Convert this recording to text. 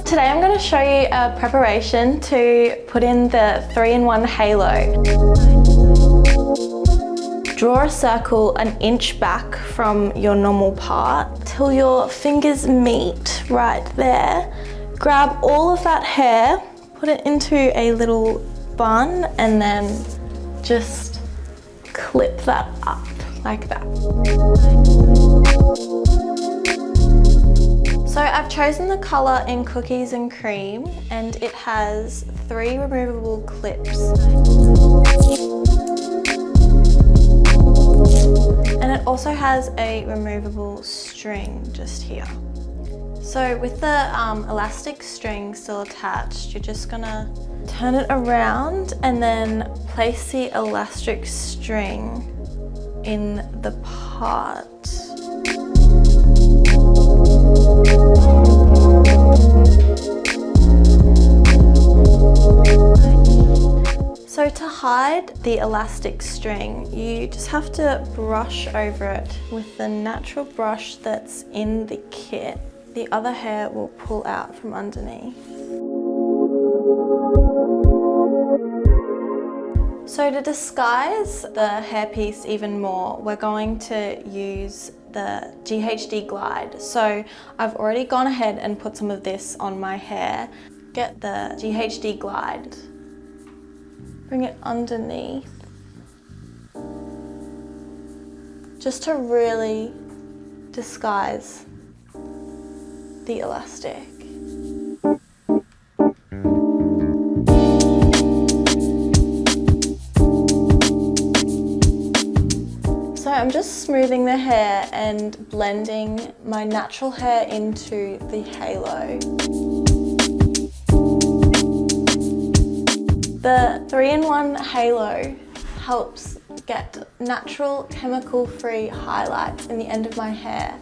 Today I'm going to show you a preparation to put in the 3-in-1 halo. Draw a circle an inch back from your normal part till your fingers meet right there. Grab all of that hair, put it into a little bun, and then just clip that up like that. So I've chosen the colour in Cookies and Cream, and it has 3 removable clips. And it also has a removable string just here. So with the elastic string still attached, you're just gonna turn it around and then place the elastic string in the part. So to hide the elastic string, you just have to brush over it with the natural brush that's in the kit. The other hair will pull out from underneath. So to disguise the hairpiece even more, we're going to use the GHD glide. So I've already gone ahead and put some of this on my hair. Get the GHD glide, bring it underneath, just to really disguise the elastic. So I'm just smoothing the hair and blending my natural hair into the halo. The 3-in-1 halo helps get natural chemical-free highlights in the end of my hair